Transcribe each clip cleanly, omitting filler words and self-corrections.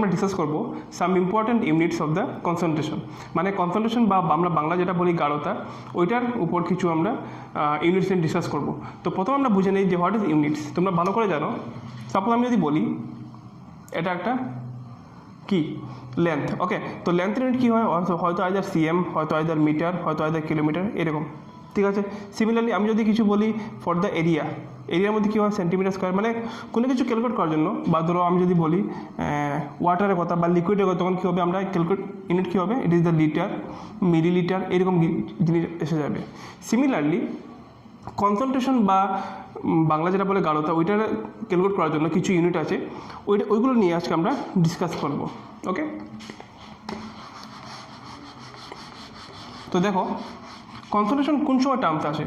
আমরা ডিসকাস করব some important units of the concentration, মানে কনসেন্ট্রেশন বা আমরা বাংলা যেটা বলি গাঢ়তা, ওইটার উপর কিছু আমরা ইউনিটস নিয়ে ডিসকাস করব। তো প্রথম আমরা বুঝে নিই যে হোয়াট ইজ ইউনিটস। তোমরা ভালো করে জানো, সাপোজ আমি যদি বলি এটা একটা কি লেন্থ, ওকে, তো লেন্থের ইউনিট কী হয়, হয়তো আইদার সিএম, হয়তো আইদার মিটার, হয়তো আইদার কিলোমিটার, এরকম, ঠিক আছে। সিমিলারলি আমি যদি কিছু বলি ফর দ্য এরিয়ার মধ্যে কী হয় সেন্টিমিটার স্কোয়ার, মানে কোনো কিছু ক্যালকুলেট করার জন্য, বা ধরো আমি যদি বলি ওয়াটারের কথা বা লিকুইডের কথা, তখন কী হবে আমরা ক্যালকুলেট ইউনিট কী হবে, it is the litre, millilitre, এরকম জিনিস এসে যাবে। সিমিলারলি কনসেন্ট্রেশন বা বাংলা যেটা বলে গাঢ়তা, ওইটার ক্যালকুলেট করার জন্য কিছু ইউনিট আছে, ওইগুলো নিয়ে আজকে আমরা ডিসকাস করব, ওকে। তো দেখো কনসেন্ট্রেশন কোন সময় টার্মস আসে,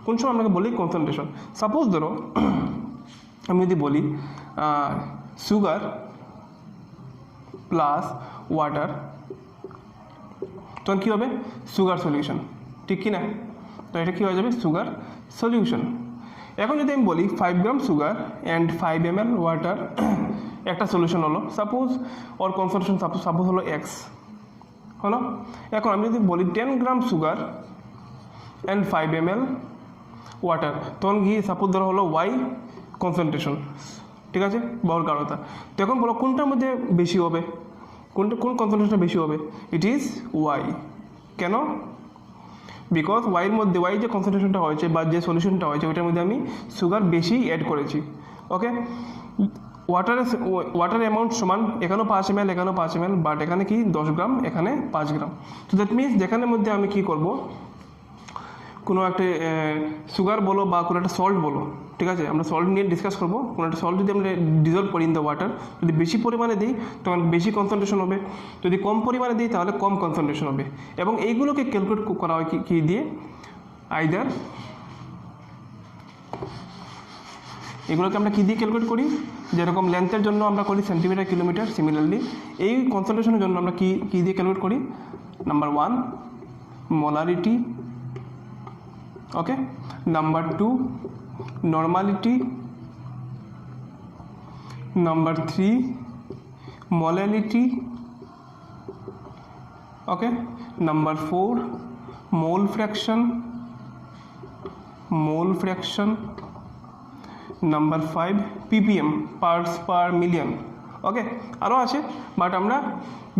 কোন সময় আপনাকে বলি কনসেন্ট্রেশন। সাপোজ ধরো আমি যদি বলি সুগার প্লাস ওয়াটার, তখন কী হবে সুগার সলিউশন, ঠিক কি না? তো এটা কী হয়ে যাবে সুগার সলিউশন। এখন যদি আমি বলি 5 গ্রাম সুগার অ্যান্ড 5 ml ওয়াটার, একটা সলিউশন হলো, সাপোজ ওর কনসেন্ট্রেশন সাপোজ হলো এক্স হলো। এখন আমি যদি বলি 10 গ্রাম সুগার অ্যান্ড 5 ml ওয়াটার, তখন গিয়ে সাপোজ ধরো হলো ওয়াই কনসেন্ট্রেশন, ঠিক আছে, বা ওর গাঢ়তা। তো এখন বলো কোনটার মধ্যে বেশি হবে, কোন কনসেন্ট্রেশনটা বেশি হবে, ইট ইজ ওয়াই। কেন? বিকজ ওয়াইয়ের মধ্যে ওয়াই যে কনসেন্ট্রেশনটা হয়েছে বা যে সলিউশনটা হয়েছে ওইটার মধ্যে আমি সুগার বেশি অ্যাড করেছি, ওকে। ওয়াটার অ্যামাউন্ট সমান, এখানেও 5 ml, এখানেও 5 ml, বাট এখানে কি 10 গ্রাম, এখানে 5 গ্রাম। তো দ্যাট মিনস যেখানের মধ্যে আমি কি করব, কোনো একটা সুগার বলো বা কোনো একটা সল্ট বলো, ঠিক আছে, আমরা সল্ট নিয়ে ডিসকাস করবো। কোনো একটা সল্ট যদি আমরা ডিজলভ করি ইন দ্য ওয়াটার, যদি বেশি পরিমাণে দিই তখন বেশি কনসেন্ট্রেশন হবে, যদি কম পরিমাণে দিই তাহলে কম কনসেন্ট্রেশন হবে। এবং এইগুলোকে ক্যালকুলেট করা হয় কী দিয়ে, আইদার এগুলোকে আমরা কী দিয়ে ক্যালকুলেট করি, যেরকম লেন্থের জন্য আমরা করি সেন্টিমিটার কিলোমিটার, সিমিলারলি এই কনসেন্ট্রেশনের জন্য আমরা কী দিয়ে ক্যালকুলেট করি, number 1 molarity, okay, number 2 normality, number 3 molality, okay, number 4 mole fraction, number 5 ppm parts per million, okay. আরও আছে, বাট আমরা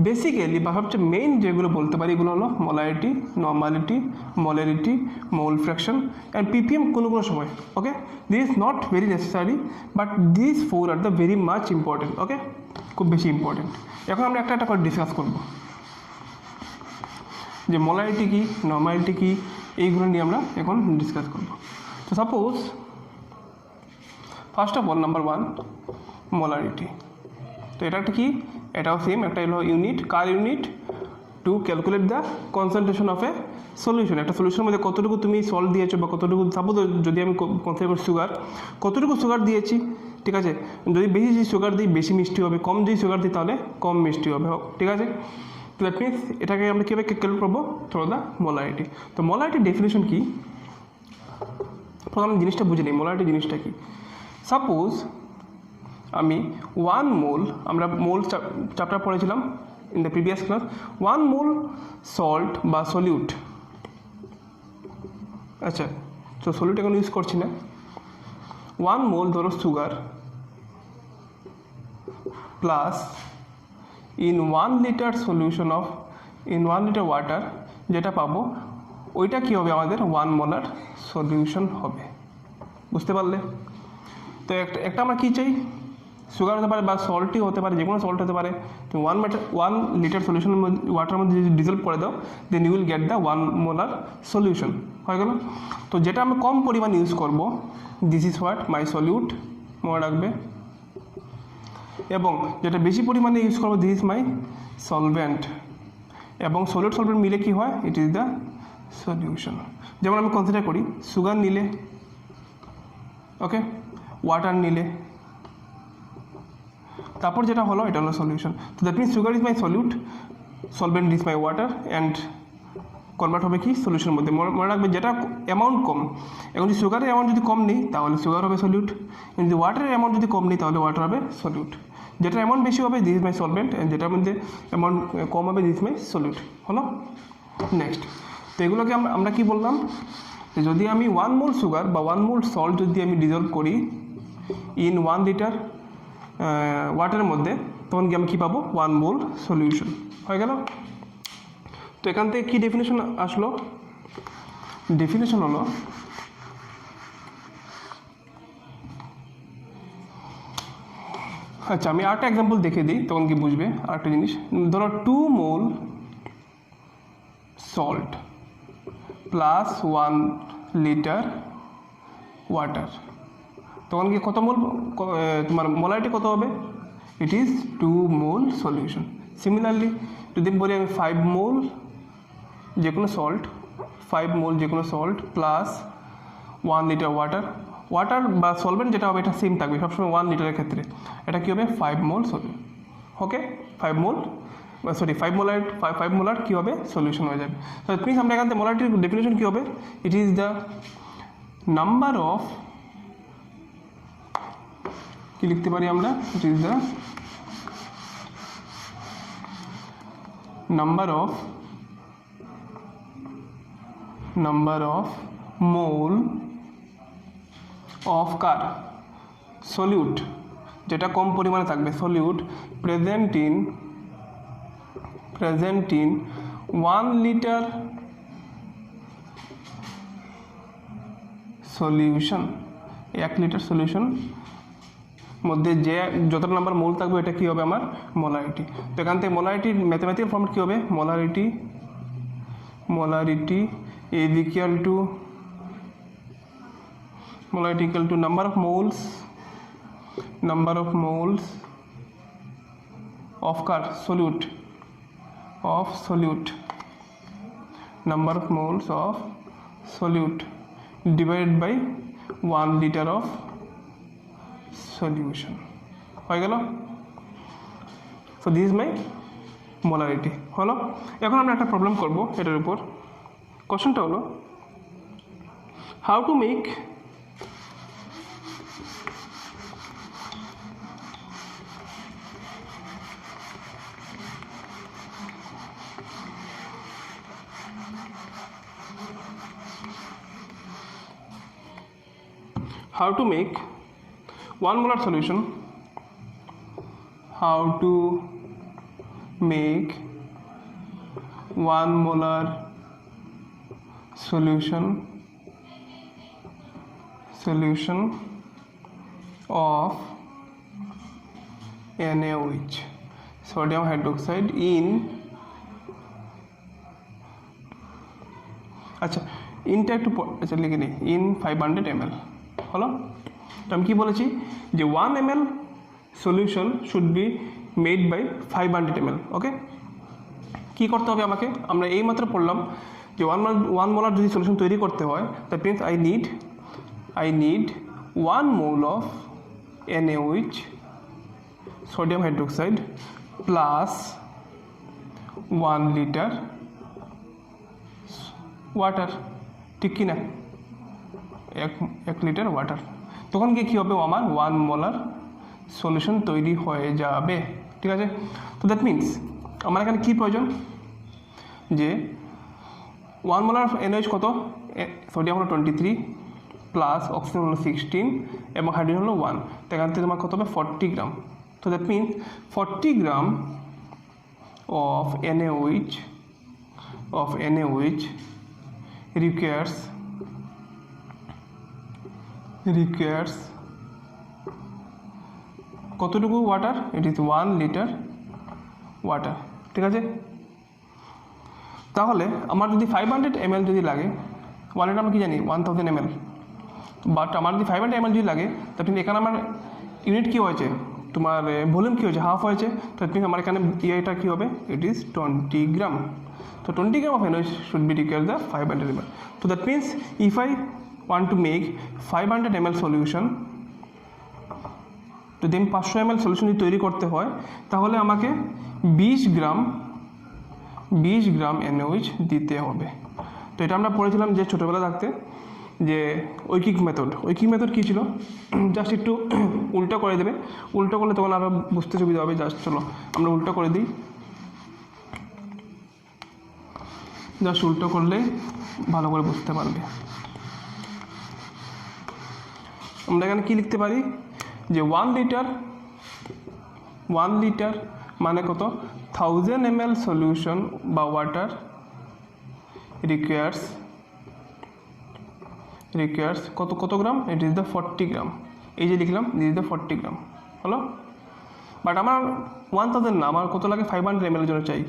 বেসিক্যালি বা সবচেয়ে মেইন যেগুলো বলতে পারি এগুলো হলো molarity, normality, molarity, mole fraction and ppm কোনো সময়, okay. This is not very necessary, but this 4 are the very much important, okay, খুব বেশি ইম্পর্টেন্ট। এখন আমরা একটা করে ডিসকাস করব যে মোলারিটি কী, নর্মালিটি কী, এইগুলো নিয়ে আমরা এখন ডিসকাস করব। তো suppose first of all number 1 molarity. তো এটা একটা কি, এটাও সেম, একটা হলো unit, car unit, two calculate the concentration of a solution. একটা সলিউশনের মধ্যে কতটুকু তুমি সল্ট দিয়েছো বা কতটুকু, সাপোজ যদি আমি কনসিডার করি সুগার, কতটুকু সুগার দিয়েছি, ঠিক আছে। যদি বেশি যদি সুগার দিই বেশি মিষ্টি হবে, কম যদি সুগার দিই তাহলে কম মিষ্টি হবে, ঠিক আছে। তো দ্যাট মিনস এটাকে আমরা কীভাবে ক্যালকুলেট করবো, থ্রু দ্য মোলারিটি। তো মোলারিটির ডেফিনেশন কী, প্রথম জিনিসটা বুঝে নিই মোলারিটি জিনিসটা কী। সাপোজ আমি 1 মোল, আমরা মোল চ্যাপ্টার পড়েছিলাম in the previous class, 1 mole salt বা সলিউট, আচ্ছা, তো সলিউট এখন ইউজ করছি না, 1 মোল ধরো sugar plus in 1 litre solution of, in 1 litre water যেটা পাবো ওইটা কী হবে আমাদের 1 মোলার সলিউশন হবে, বুঝতে পারলে? তো একটা আমরা কী চাই, সুগার হতে পারে বা সল্টই হতে পারে, যে কোনো সল্ট হতে পারে। তুমি 1 লিটার সলিউশনের মধ্যে ওয়াটার মধ্যে যদি ডিজলভ করে দাও, then you will get the 1 molar solution, হয়ে গেল। তো যেটা আমরা কম পরিমাণ ইউজ করব, this is what my solute, মনে রাখবে। এবং যেটা বেশি পরিমাণে ইউজ করবো, দিস ইজ মাই সলভেন্ট। এবং সলিউট সলভেন্ট মিলে কি হয়, ইট ইজ দ্য সলিউশন। যেমন আমি কনসিডার করি সুগার নিলে, ওকে, ওয়াটার নিলে, তারপর যেটা হলো এটা হলো সলিউশন। তো that means sugar is my solute, solvent is my water, and convert হবে কি সলিউশনের মধ্যে। মনে রাখবে যেটা অ্যামাউন্ট কম, এখন যদি সুগারের অ্যামাউন্ট যদি কম নেই তাহলে সুগার হবে সলিউট, যদি ওয়াটারের অ্যামাউন্ট যদি কম নেই তাহলে ওয়াটার হবে সলিউট। যেটা অ্যামাউন্ট বেশি হবে দিস মাই সলভেন্ট, যেটার মধ্যে অ্যামাউন্ট কম হবে দিস মাই সলিউট। হলো নেক্সট। তো এগুলোকে আমরা কি বললাম, যদি আমি 1 মোল সুগার বা 1 মোল সল্ট যদি আমি ডিজলভ করি ইন 1 লিটার ওয়াটারের মধ্যে, তখন কি আমি কী পাবো, 1 মোল সলিউশন হয়ে গেল। তো এখান থেকে কী ডেফিনেশন আসলো, ডেফিনেশন হলো আচ্ছা আমি আরেকটা এক্সাম্পল দেখে দিই তখন কি বুঝবে আরেকটা জিনিস। ধরো 2 মোল সল্ট প্লাস 1 লিটার ওয়াটার, তখন কি কত মোল, তোমার মোলারিটি কত হবে, it is 2 mole solution. Similarly যদি বলি আমি 5 মোল যে কোনো সল্ট, 5 মোল যে কোনো salt plus 1 litre water, water বা সলভেন্ট যেটা হবে এটা সেম থাকবে সবসময় 1 লিটারের ক্ষেত্রে, এটা কী হবে 5 মোল সলিউশন। ওকে 5 মোল সরি 5 মোলার কী হবে সলিউশন হয়ে যাবে। তো প্লিজ আমরা এখান থেকে মোলারিটির ডেফিনেশন কী হবে, it is the number of, কি লিখতে পারি আমরা, ইট is the number of mole of car solute, যেটা কম পরিমাণে থাকবে solute present in 1 litre solution, 1 litre solution মধ্যে যে যতটা নাম্বার মোল থাকবে এটা কী হবে আমার মোলারিটি। তো এখান থেকে মোলারিটির ম্যাথমেটিক্যাল ফর্মেট কী হবে, molarity is equal two number of moles of solute, number of moles of solute divided by 1 liter of solution হয়ে গেল। So this is my molarity. হলো, এখন আমরা একটা প্রবলেম করব এটার উপর। কোশ্চেনটা হলো how to make how to make 1 molar solution, how to make 1 molar solution of NaOH, sodium hydroxide in আচ্ছা ইনটা একটু আচ্ছা লিখে নিই, ইন 500 ml। হলো, তো আমি কী বলেছি যে 1 ml solution should be made by 500 ml। Okay, কী করতে হবে আমাকে, আমরা এইমাত্র পড়লাম যে 1 মোলার যদি সলিউশন তৈরি করতে হয় that means I need 1 mole of NaOH sodium hydroxide plus 1 litre water, ঠিক কি না, 1 লিটার ওয়াটার, তখন গিয়ে কী হবে আমার 1 মোলার সলিউশন তৈরি হয়ে যাবে। ঠিক আছে, তো দ্যাট মিনস আমার এখানে কী প্রয়োজন, যে 1 মোলার NaOH কত, সোডিয়াম হলো 23 প্লাস অক্সিজেন হলো 16 এবং হাইড্রোজেন হলো 1, তো এখান থেকে তোমার কত হবে 40 গ্রাম। তো that means 40 gram of NaOH requires কতটুকু water, it is 1 litre water. ঠিক আছে, তাহলে আমার যদি 500 ml যদি লাগে, 1 লিটার আমরা কি জানি 1000 ml, বাট আমার যদি 500 ml যদি লাগে তাহলে এখানে আমার ইউনিট কী হয়েছে, তোমার ভলিউম কী হয়েছে, হাফ হয়েছে, তো মিনস আমার এখানে এটা কী হবে, ইট ইজ 20 গ্রাম। তো 20 gram of NaOH should be required the 500 ml। তো that means if I want to make 500 ml solution, যদি আমি 500 ml সলিউশন তৈরি করতে হয় তাহলে আমাকে 20 গ্রাম NaOH দিতে হবে। তো এটা আমরা পড়েছিলাম যে ছোটোবেলা থাকতে যে ঐকিক মেথড কী ছিল, জাস্ট একটু উল্টো করে দেবে, উল্টো করলে তখন আরও বুঝতে সুবিধা হবে। জাস্ট চলো আমরা উল্টো করে দিই, জাস্ট উল্টো করলে ভালো করে বুঝতে পারবে। আমরা এখানে কী লিখতে পারি যে 1 লিটার মানে কত, 1000 ml সলিউশন বা ওয়াটার রিকোয়ার্স কত গ্রাম, ইট ইজ দ্য 40 গ্রাম। এই যে লিখলাম দিস ইজ দ্য 40 গ্রাম হলো। বাট আমার 1000 না, আমার কত লাগে 500 ml জন্য চাই,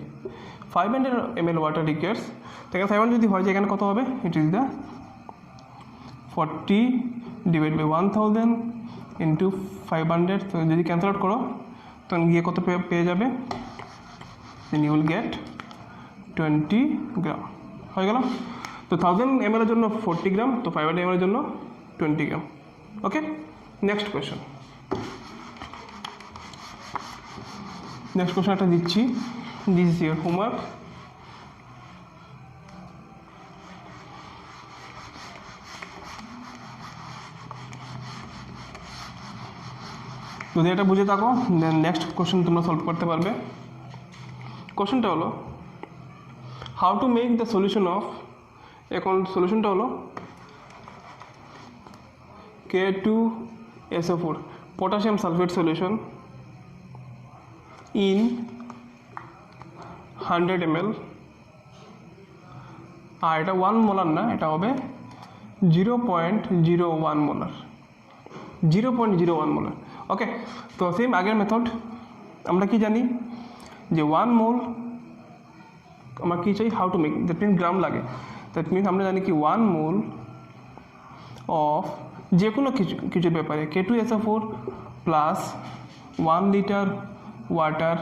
500 ml ওয়াটার রিকোয়ার্স। তো এখানে 500 যদি হয় যে এখানে কত হবে, it is the 40 divide by 1000 into 500। তো যদি ক্যান্সেল আউট করো তখন গিয়ে কত পেয়ে যাবে, দেন ইউ উইল গেট 20 গ্রাম হয়ে গেল। তো 1000 ml এর জন্য 40 গ্রাম, তো 500 ml এর জন্য 20 গ্রাম। ওকে, নেক্সট কোয়েশ্চেন একটা দিচ্ছি, দিস ইজ ইউর হোমওয়ার্ক। যদি এটা বুঝে থাকো দেন নেক্সট কোশ্চেন তোমরা সলভ করতে পারবে। কোশ্চেনটা হলো how to make the solution of, এখন সলিউশনটা হলো K2SO4 potassium sulphate solution in 100 ml, আর এটা 1 মোলার না, এটা হবে 0.01 মোলার, 0.01 মোলার। ওকে, তো সেম আগের মেথড, আমরা কি জানি যে 1 মোল আমার কী চাই, how to make, that means gram লাগে। দ্যাট মিনস আমরা জানি কি 1 মোল অফ যে কোনো কিছুর ব্যাপারে K2SO4 plus 1 litre water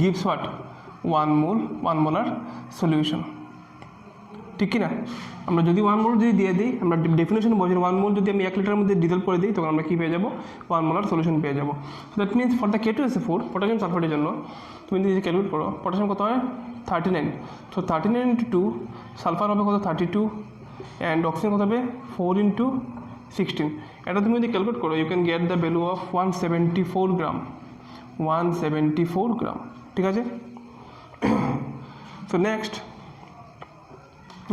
gives what 1 molar solution, ঠিক কি না? আমরা যদি 1 মোল যদি দিয়ে দিই, আমরা ডেফিনেশন বলছি 1 মোল যদি আমি 1 লিটারের মধ্যে ডিজলভ করে দিই তখন আমরা কী পেয়ে যাবো, 1 মোলার সলিউশন পেয়ে যাবো। That means for the K2SO4 potassium সালফেটের জন্য তুমি যদি ক্যালকুলেট করো, পটাশিয়াম কত হয় 39, তো 39 into 2, সালফার হবে কত 32, অ্যান্ড অক্সিজেন কত হবে 4 into 16। এটা তুমি যদি ক্যালকুলেট করো you can get the value of 174 gram, 174 gram, ঠিক আছে। সো নেক্সট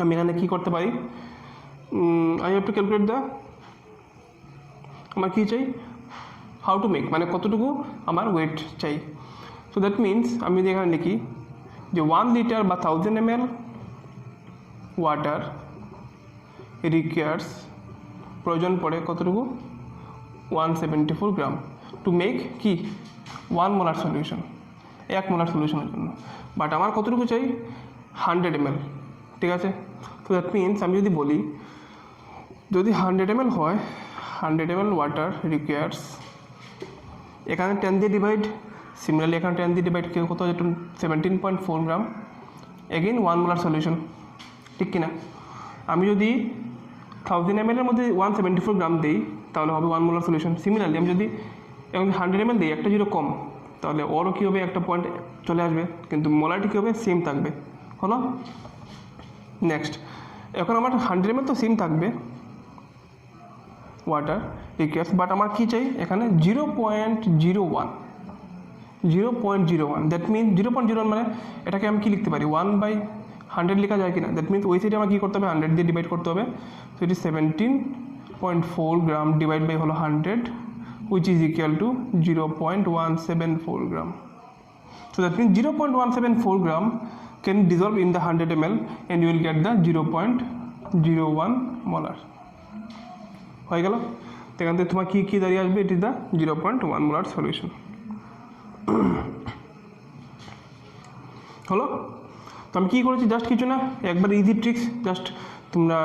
আমি এখানে কী করতে পারি, I have to calculate the, আমার কী চাই, হাউ টু মেক মানে কতটুকু আমার ওয়েট চাই। সো দ্যাট মিনস আমি যদি এখানে লিখি যে 1 লিটার বা 1000 ml ওয়াটার রিকোয়ার্স, প্রয়োজন পড়ে কতটুকু 174 গ্রাম টু মেক কি 1 মোলার সলিউশন, 1 মোলার সলিউশনের জন্য। বাট আমার কতটুকু চাই 100 ml, ঠিক আছে। তো দ্যাট মিনস আমি যদি বলি যদি 100 ml হয়, 100 ml ওয়াটার রিকোয়ার্স, এখানে 10 দিয়ে ডিভাইড, সিমিলারলি এখানে 10 দিয়ে ডিভাইড কত হচ্ছে 17.4 গ্রাম, এগেইন 1 মোলার সলিউশন, ঠিক কিনা। আমি যদি 1000 ml এর মধ্যে 174 গ্রাম দিই তাহলে হবে 1 মোলার সলিউশন। সিমিলারলি আমি যদি এখন 100 ml দিই, একটা জিরো কম, তাহলে ওরও কী হবে একটা পয়েন্ট চলে আসবে, কিন্তু মোলারটি কী হবে সেম থাকবে, হলো। নেক্সট এখন আমার 100 ml তো সেম থাকবে ওয়াটার রিকোয়ার্স, বাট আমার কী চাই এখানে 0.01, দ্যাট মিনস 0.01 মানে এটাকে আমি কী লিখতে পারি 1/100 লেখা যায় কিনা। দ্যাট মিনস ওই সাইডে আমার কী করতে হবে 100 দিয়ে ডিভাইড করতে হবে। সো এটি 17.4 গ্রাম ডিভাইড বাই হলো 100 which is equal to 0.174 gram. So that means 0.174 gram can dissolve in the 100 ml and you will get the 0.01 molar. হয়ে গেল, এখান থেকে তোমার কী দাঁড়িয়ে আসবে, ইট ইজ দ্য 0.1 মোলার সলিউশন, হলো। তো আমি কী করেছি, জাস্ট কিছু না, একবার ইজি ট্রিক্স, জাস্ট তোমরা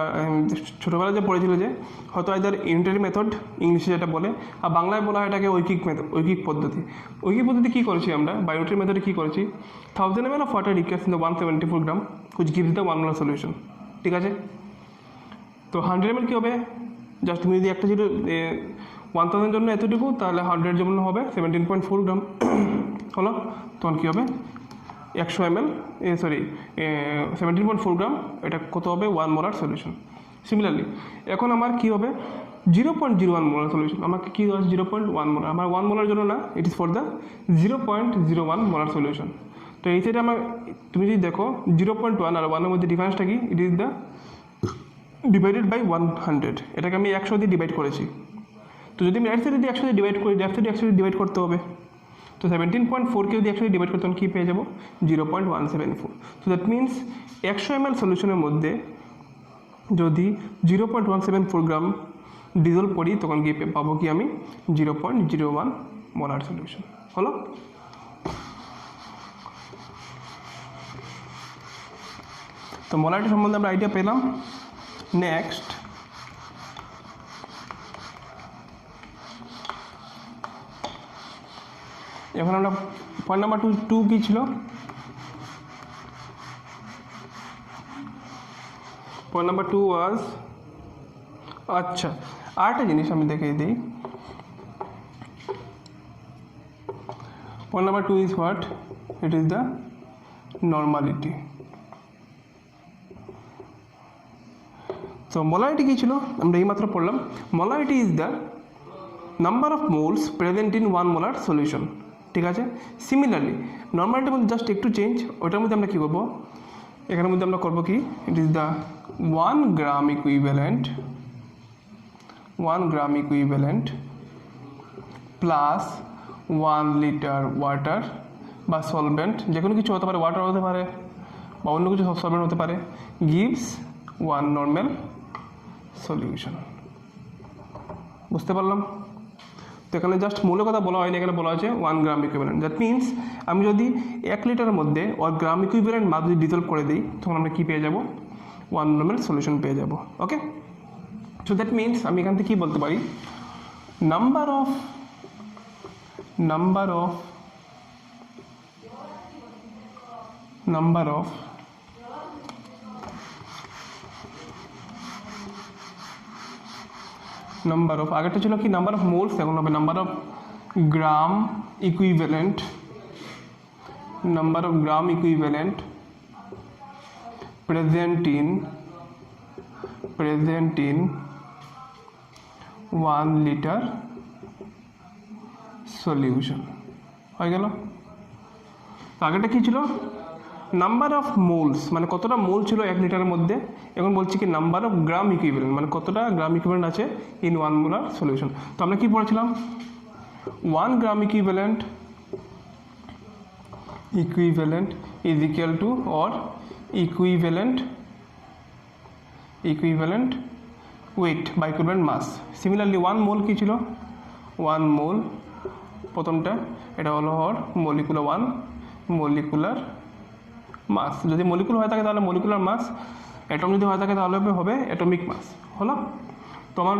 ছোটোবেলায় যে পড়েছিলে যে হয়তো আইদার ইউনিটারি মেথড ইংলিশে যেটা বলে, আর বাংলায় বলা হয় এটাকে ঐকিক মেথড, ঐকিক পদ্ধতি। ঐকিক পদ্ধতি কী করেছি আমরা, বা ইউনিটারি মেথডে কী করেছি, 1000 ml of water requires in the 174 gram which gives the 1 molar solution, ঠিক আছে। তো 100 ml কী হবে, জাস্ট তুমি যদি একটা জিরো 1000 জন্য এতটুকু, তাহলে 100 জন্য হবে 17.4 গ্রাম, হলো। তখন কী হবে 100 ml 17.4 গ্রাম, এটা কত হবে 1 মোলার সলিউশন। সিমিলারলি এখন আমার কী হবে 0.01 মোলার সলিউশন, আমাকে কী দেওয়া আছে 0.1 মোলার, আমার 1 মোলার জন্য না, it is for the 0.01 molar solution. তো এই সাইডে আমার তুমি যদি দেখো 0.1 আর 1 এর মধ্যে ডিফারেন্সটা কি, it is the divided by 100, এটাকে আমি 100 দিয়ে ডিভাইড করেছি। তো যদি আমি রাইট সাইডে দিয়ে 100 দিয়ে ডিভাইড করি, লেফট সাইডে 100 দিয়ে ডিভাইড করতে হবে। তো 17.4 কে যদি 100 দিয়ে ডিভাইড করতে কী পেয়ে যাবো 0.174। তো দ্যাট মিনস 100 ml সলিউশনের মধ্যে যদি 0.174 গ্রাম ডিজলভ করি তখন কি পাবো কি আমি 0.01 মোলার সলিউশন হলো। তো মোলারিটি সম্বন্ধে আমরা আইডিয়া পেলাম। নেক্সট এখন আমরা পয়েন্ট নাম্বার 2 কী ছিল, পয়েন্ট নাম্বার 2 ওয়াজ, আচ্ছা আরেকটা জিনিস আমি দেখিয়ে দিই। Point number 2 is what, it is the normality. তো মোলারিটি কী ছিল আমরা এইমাত্র পড়লাম, molarity is the number of moles present in 1 molar solution, ঠিক আছে। সিমিলারলি নর্মালিটির মধ্যে জাস্ট একটু চেঞ্জ, ওটার মধ্যে আমরা কী করবো, এখানের মধ্যে আমরা করবো কি, it is the 1 gram equivalent, 1 gram equivalent plus 1 litre water বা সলভেন্ট, যে কোনো কিছু হতে পারে, ওয়াটার হতে পারে বা অন্য কিছু সলভেন্ট হতে পারে, গিভস 1 নর্মাল সলিউশন। বুঝতে পারলাম? তো এখানে জাস্ট মূলের কথা বলা হয়নি, এখানে বলা হয়েছে 1 গ্রাম ইকুইভ্যালেন্ট। দ্যাট মিনস আমি যদি 1 লিটারের মধ্যে 1 গ্রাম ইকুইভ্যালেন্ট মাছ যদি ডিজলভ করে দিই তখন আমরা কী পেয়ে যাব 1 নর্মাল সলিউশন পেয়ে যাব। ওকে, সো দ্যাট মিনস আমি এখান থেকে কী বলতে পারি, নাম্বার অফ আগেরটা ছিল কি নাম্বার অফ মোলস, এখন হবে number of gram equivalent, present in 1 litre solution হয়ে গেল। তো আগেরটা কী ছিল, নাম্বার অফ মোলস মানে কতটা মোল ছিল 1 লিটারের মধ্যে, এখন বলছি কি নাম্বার অফ গ্রাম ইকুইভ্যালেন্ট মানে কতটা গ্রাম ইকুইভ্যালেন্ট আছে ইন 1 মোলার সলিউশন। তো আমরা কী পড়েছিলাম, 1 গ্রাম equivalent is equal two or equivalent wait বা ইকুইভ্যালেন্ট মাস। সিমিলারলি 1 মোল কী ছিল, 1 মোল প্রথমটা এটা হলো হর মলিকুলার মাস, যদি মলিকুল হয়ে থাকে তাহলে মলিকুলার মাস, অ্যাটম যদি হয়ে থাকে তাহলে হবে অ্যাটমিক মাস হলো। তো আমার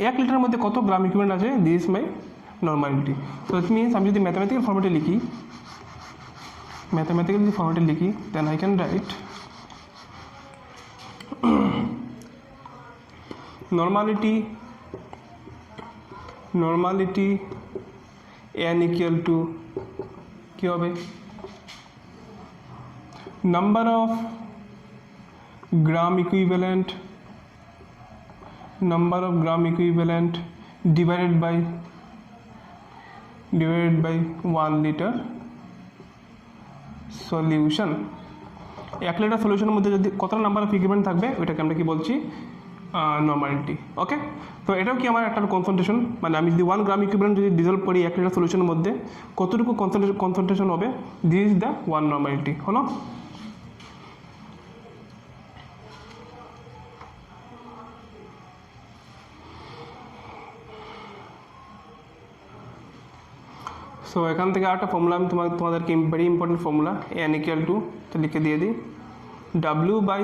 1 লিটারের মধ্যে কত গ্রাম ইকুইভ্যালেন্ট আছে, দিস ইজ মাই নর্মালিটি। তো ইট মিনস আমি যদি ম্যাথামেটিক্যাল ফর্মেটে লিখি then I can write normality n equal to কী হবে, number of gram equivalent divided by 1 litre solution. 1 litre সলিউশনের মধ্যে যদি কতটা নাম্বার অফ ইকুইভ্যালেন্ট থাকবে ওইটাকে আমরা কি বলছি নর্মালিটি। ওকে, তো এটাও কি আমার একটা কনসেন্ট্রেশন, মানে আমি যদি 1 গ্রাম ইকুইভ্যালেন্ট যদি ডিজলভ করি 1 লিটার সলিউশনের মধ্যে কতটুকু কনসেন্ট্রেশন হবে, দিস ইজ দ্য 1 নর্মালিটি হলো। সো এখান থেকে একটা ফর্মুলা আমি তোমাদেরকে very important formula n equal to তো লিখে দিয়ে দিই W by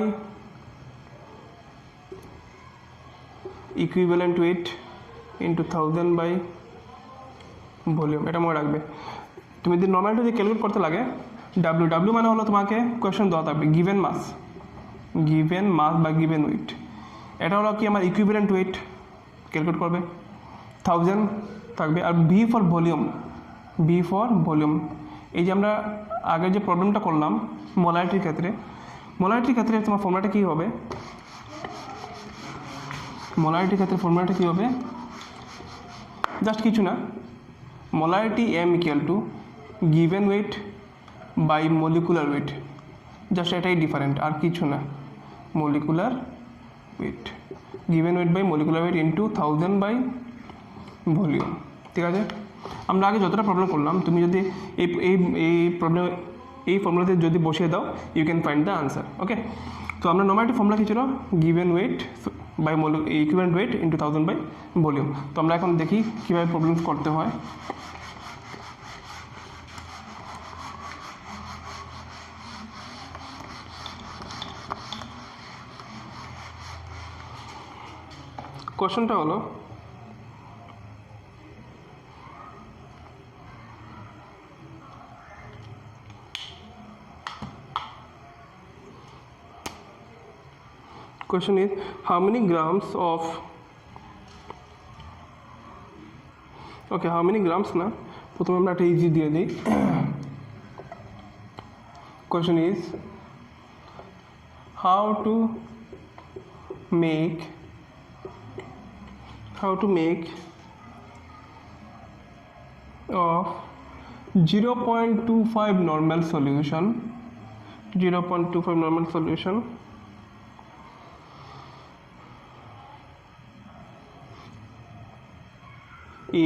equivalent weight into 1000 by volume, এটা মনে রাখবে। তুমি যদি নর্মালিটি যদি ক্যালকুলেট করতে লাগে W মানে হলো তোমাকে কোয়েশ্চেন দেওয়া থাকবে গিভেন মাস বা গিভেন ওয়েট, এটা হলো কি আমার ইকুইভ্যালেন্ট ওয়েট ক্যালকুলেট করবে 1000 থাকবে, আর V ফর ভলিউম। এই যে আমরা আগে যে প্রবলেমটা করলাম মোলারিটির ক্ষেত্রে তোমার ফর্মুলাটা কী হবে, মোলারিটির ক্ষেত্রে ফর্মুলাটা কী হবে, জাস্ট কিছু না, molarity M equal to given weight by molecular weight, just এটাই ডিফারেন্ট, আর কিছু না। Molecular weight, given weight by molecular weight into 1000 by volume. ঠিক আছে, আমরা আগে যতটা প্রবলেম করলাম, তুমি যদি এই প্রবলেম এই ফর্মুলাতে যদি বসিয়ে দাও, you can find the answer. Okay, তো আমরা নর্মালিটি ফর্মুলা কী ছিল, given weight by equivalent weight into 1000 by volume. তো আমরা এখন দেখি কীভাবে প্রবলেম করতে হয়। কোশ্চেনটা হলো, question is how many grams of, okay, how many grams না, প্রথমে আমরা একটা ইজি দিয়ে দিই। question is how to make of 0.25 normal solution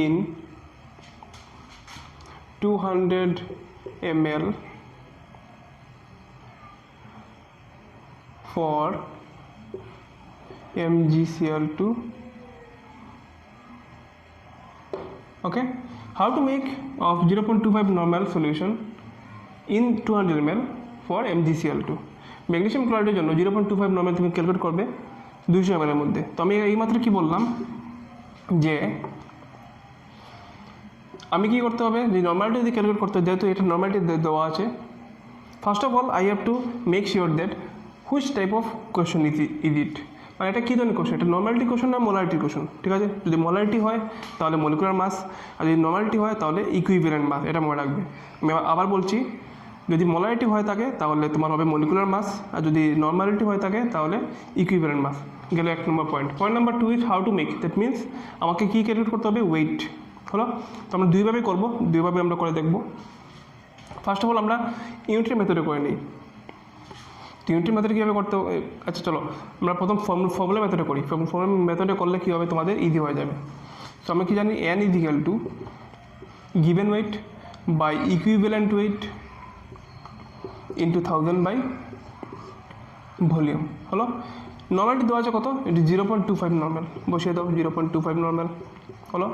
in 200 ml for MgCl2. Okay, how to make of 0.25 normal solution in 200 ml for MgCl2. Magnesium ক্লোরাইডের জন্য 0.25 normal তুমি calculate করবে 200 ml এর মধ্যে। তো আমি এইমাত্র কি বললাম যে আমি কি করতে হবে, যে নর্মালিটি যদি ক্যালকুলেট করতে হয়, যেহেতু এটা নর্মালিটি দেওয়া আছে, first of all I have to make sure that which type of question is it, মানে এটা কী ধরনের কোয়েশ্চন, এটা নর্মালিটি কোয়েশ্চন না মোলারিটি কোয়েশ্চন। ঠিক আছে, যদি মোলারিটি হয় তাহলে মলিকুলার মাস, আর যদি নর্মালিটি হয় তাহলে ইকুইভ্যালেন্ট মাস, এটা মনে রাখবে। আমি আবার বলছি, যদি মোলারিটি হয়ে থাকে তাহলে তোমার হবে মলিকুলার মাস, আর যদি নর্মালিটি হয়ে থাকে তাহলে ইকুইভ্যালেন্ট মাস। গেলে 1 নম্বর point. Point number 2 is how to make, that means আমাকে কী ক্যালকুলেট করতে হবে, ওয়েট। হলো, তো আমরা দুইভাবে করবো, দুইভাবে আমরা করে দেখব। ফার্স্ট অফ অল আমরা ইউনিটের মেথডে করে নিই। ইউনিটের মেথডে কীভাবে করতে হবে, আচ্ছা চলো আমরা প্রথম ফর্মুলা মেথডে করি। ফর্মুলা মেথডে করলে কী হবে, তোমাদের ইজি হয়ে যাবে। তো আমরা কি জানি, n is equal to given weight by equivalent weight into 1000 by volume. হলো, নর্মালিটি দেওয়া আছে কত, এটি 0.25 নর্মাল, বসিয়ে দাও 0.25 নর্মাল। হলো,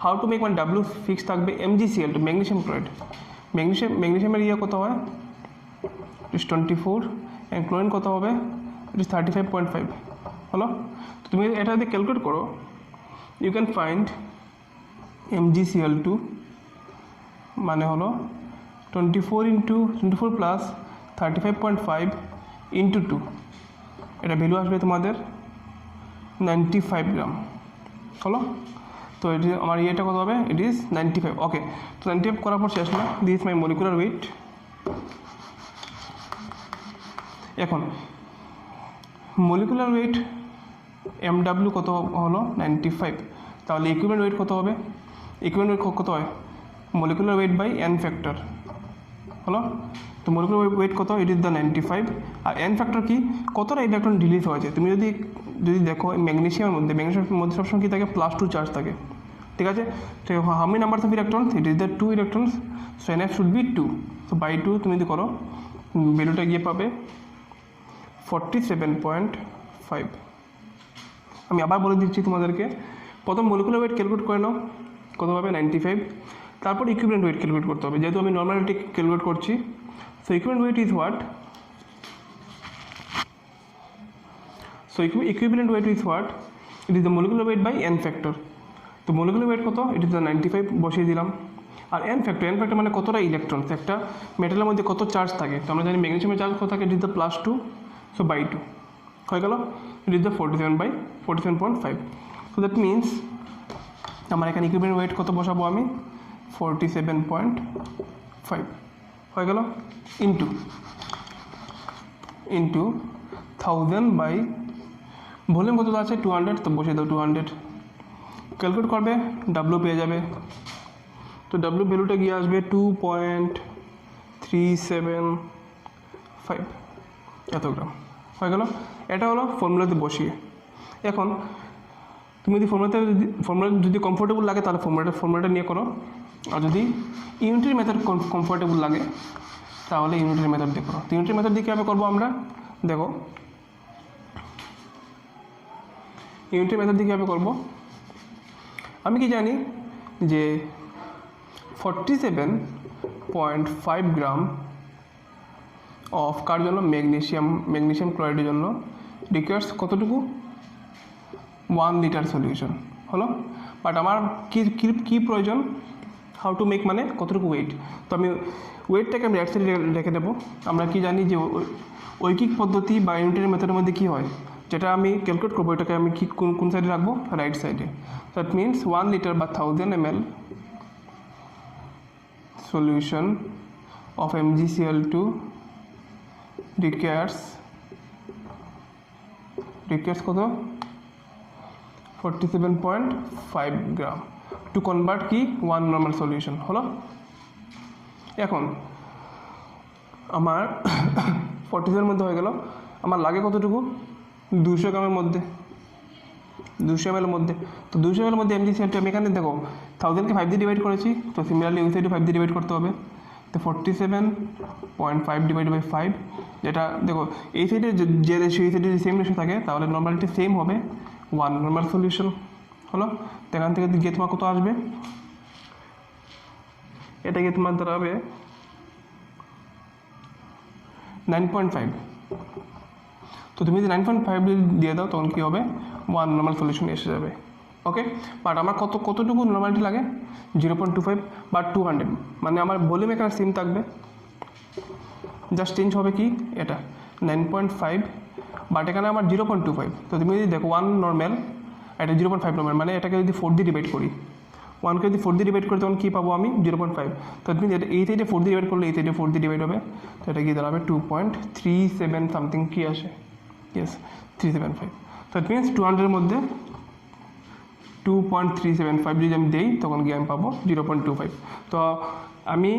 হাউ টু মেক, মানে ডাব্লিউ ফিক্স থাকবে MgCl2 ম্যাগনেসিয়াম ক্লোরাইড। ম্যাগনেসিয়ামের ইয়ে কত হয়, ইট ইস 24, অ্যান্ড ক্লোরিন কত হবে, ইট ইস 35.5। হলো, তো তুমি এটা যদি ক্যালকুলেট করো, ইউ ক্যান ফাইন্ড MgCl2 মানে হলো 24 প্লাস 35.5 ইন্টু 2, এটা ভ্যালু আসবে তোমাদের 95 গ্রাম। হলো, তো এটি আমার ইয়েটা কত হবে, ইট ইজ 95। ওকে, তো 95 করার পর শেষ না, this is my molecular weight. এখন মলিকুলার ওয়েট MW কত হলো 95, তাহলে ইকুইভ্যালেন্ট ওয়েট কত হবে, ইকুইভ্যালেন্ট ওয়েট কত হয়, molecular weight by n factor. হলো, তো মলিকুলার ওয়েট কত, ইট ইজ দ্য 95, আর n ফ্যাক্টর কি, কতটা ইলেকট্রন রিলিজ হয়েছে। তুমি যদি দেখো ম্যাগনেসিয়ামের মধ্যে সবসময় কী থাকে, +2 চার্জ থাকে। ঠিক আছে, তো how many numbers of electrons, it is the 2 electrons, so NF should be 2, so by 2 তুমি যদি করো ভ্যালুটা গিয়ে পাবে 47.5। আমি আবার বলে দিচ্ছি তোমাদেরকে, প্রথম মলিকুলার ওয়েট ক্যালকুলেট করে নাও, কত হবে 95, তারপর ইকুইভ্যালেন্ট ওয়েট ক্যালকুলেট করতে হবে। যেহেতু আমি নর্মালিটি ক্যালকুলেট করছি, so equivalent weight is what, so equivalent weight is what, it is the molecular weight by n factor. তো মলিকুলার ওয়েট কত, ইট ইজ দ্য 95 বসিয়ে দিলাম, আর n ফ্যাক্টর মানে কতটা ইলেকট্রন, একটা মেটালের মধ্যে কত চার্জ থাকে। তো আমরা জানি ম্যাগনেসিয়ামের চার্জ কত থাকে, it is the +2, so by 2 হয়ে গেল, it is the 47.5। So that means আমার এখানে ইকুইভ্যালেন্ট ওয়েট কত বসাবো আমি, 47.5 হয়ে গেল, ইন্টু 1000 বাই ভলিউম কত আছে 200, তো বসিয়ে দাও 200। ক্যালকুলেট করবে, ডাব্লু পেয়ে যাবে। তো ডাব্লু ভ্যালুটা গিয়ে আসবে 2.375 এত গ্রাম হয়ে গেল। এটা হলো ফর্মুলাতে বসিয়ে। এখন তুমি যদি ফর্মুলা যদি কমফোর্টেবল লাগে তাহলে ফর্মুলাটা নিয়ে করো, আর যদি ইউনিটের মেথড কমফোর্টেবল লাগে তাহলে ইউনিটের মেথড দিয়ে করো। তো ইউনিটের মেথড দিয়ে কীভাবে করবো আমরা দেখো, ইউনিটের মেথড দিয়ে কীভাবে করবো, আমি কি জানি যে 47.5 গ্রাম অফ কার জন্য ম্যাগনেসিয়াম ক্লোরাইডের জন্য রিকোয়ার্স কতটুকু 1 লিটার সলিউশন হলো। বাট আমার কি প্রয়োজন, হাউ টু মেক মানে কতটুকু ওয়েট। তো আমি ওয়েটটাকে আমি রাইট সাইডে রেখে দেবো। আমরা কি জানি যে ঐকিক পদ্ধতি বা ইউনিটের মেথডের মধ্যে কী হয়, যেটা আমি ক্যালকুলেট করবো এটাকে আমি কি কোন সাইডে রাখবো, রাইট সাইডে। দ্যাট মিনস 1 লিটার বা 1000 ml solution of MgCl2 requires কত 47.5 গ্রাম টু কনভার্ট কি 1 নর্মাল সলিউশন হলো। এখন আমার 47 মধ্যে হয়ে গেল, আমার লাগে কতটুকু 200 গ্রামের মধ্যে, 200 ml মধ্যে। তো 200 ml মধ্যে MgCl2 আমি এখানে দেখো 1000কে 5 দিয়ে ডিভাইড করেছি, তো সিমিলারলি ওই সাইডে 5 দিয়ে ডিভাইড করতে হবে। তো 47.5 ডিভাইড বাই 5, যেটা দেখো এই সাইডে যে রেশিও এই সাইডে সেম রেশিও থাকে তাহলে নর্মালিটি সেম হবে 1 নর্মাল সলিউশন হলো। তো এখান থেকে গিয়ে তোমার কত আসবে, এটা গিয়ে তোমার দাঁড়াবে 9.5। তো তুমি যদি 9.5 দিয়ে দাও তখন কী হবে 1 নর্মাল সলিউশন এসে যাবে। ওকে, বাট আমার কতটুকু নর্মালিটি লাগে 0.25 বা 200, মানে আমার ভলিউম এখানে সেম থাকবে, জাস্ট চেঞ্জ হবে কি এটা 9.5, বাট এখানে আমার 0.25। তো তুমি যদি দেখো 1 নর্মাল, এটা 0.5 নর্মাল, মানে এটাকে যদি 4 দিয়ে ডিভাইড করি, 1কে যদি 4 দিয়ে ডিভাইড করি তখন কী পাবো আমি 0.5। তো তুমি এটা এই সাইডে 4 দিয়ে ডিভাইড করলে এই সাইডে 4 দিয়ে ডিভাইড হবে, তো এটা কি দাঁড়াবে 2.37 সামথিং কি আসে, ইয়েস 375। তো ইট মিনস 200-এর মধ্যে 2.375 যদি আমি দিই তখন গিয়ে আমি পাবো 0.25। তো আমি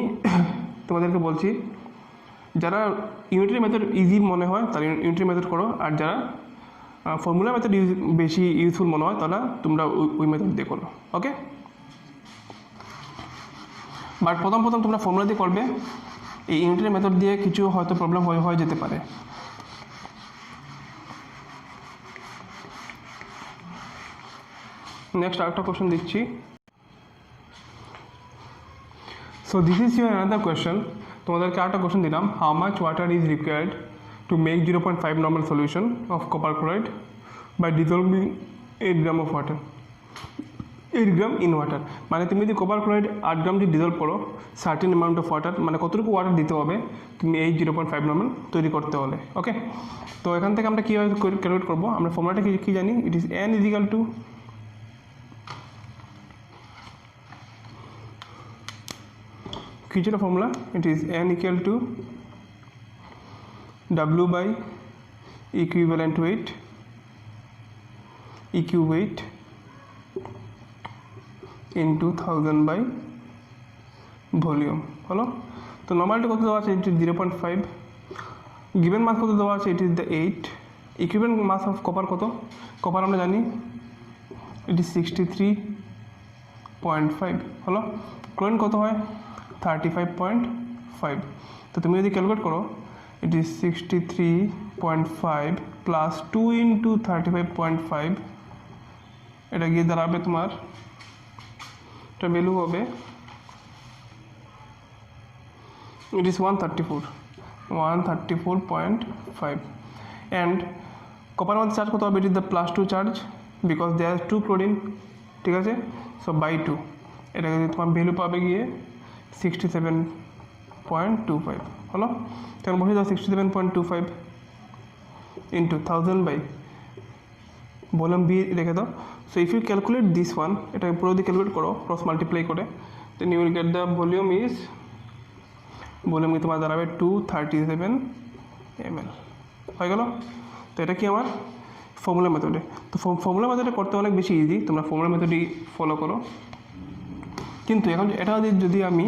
তোমাদেরকে বলছি যারা ইউনিটারি মেথড ইজি মনে হয় তারা ইউনিটারি মেথড করো, আর যারা ফর্মুলা মেথড বেশি ইউজফুল মনে হয় তাহলে তোমরা ওই মেথড দিয়ে করো। ওকে, বাট প্রথম তোমরা ফর্মুলা দিয়ে করবে, এই ইউনিটারি মেথড দিয়ে কিছু হয়তো প্রবলেম হয়ে যেতে পারে। নেক্সট আরেকটা কোয়েশ্চেন দিচ্ছি। So this is your another question. তোমাদেরকে আরেকটা কোয়েশ্চেন দিলাম, how much water is required to make 0.5 normal solution of copper chloride by dissolving 8 gram of water, 8 gram in water. মানে তুমি যদি কপার ক্লোরাইড 8 গ্রাম যদি dissolved করো certain amount of water, মানে কতটুকু ওয়াটার দিতে হবে তুমি এই 0.5 নর্মাল তৈরি করতে হলে। ওকে, তো এখান থেকে আমরা কীভাবে ক্যালকুলেট করবো, আমরা ফর্মুলাটা কী জানি, it is n equal to quiche formula, it is n equal to w by equivalent weight, eq weight into 1000 by volume হলো। তো নর্মালিটি কত দেওয়া আছে, ইট ইজ 0.5, গিভেন মাস কত দেওয়া আছে, it is the 8, equivalent mass of copper কত, copper আমরা জানি ইট ইজ 63.5 হলো। ক্লোরিন কত হয় 35.5। তো তুমি যদি ক্যালকুলেট করো ইট ইজ 63.5 প্লাস 2 ইন্টু 35.5, এটা গিয়ে দাঁড়াবে তোমার, এটা ভ্যালু হবে ইট ইজ 134.5। অ্যান্ড কপার মধ্যে চার্জ কত হবে, it is the +2 charge because there 2 chlorine, ঠিক আছে। সো বাই 2, এটা তোমার ভ্যালু পাবে গিয়ে 67.25 হলো। তখন বসে দাও 67.25 ইন্টু 1000 বাই ভলিউম বি রেখে দাও। So if you calculate this one, এটা পুরো দিয়ে ক্যালকুলেট করো ক্রস মাল্টিপ্লাই করে, then you will get the volume তোমার দাঁড়াবে 237 ml হয়ে গেল। তো এটা কি আমার ফর্মুলা মেথডে। তো ফর্মুলা মেথডে করতে অনেক বেশি ইজি, তোমরা ফর্মুলা মেথডই ফলো করো। কিন্তু এখন এটা যদি আমি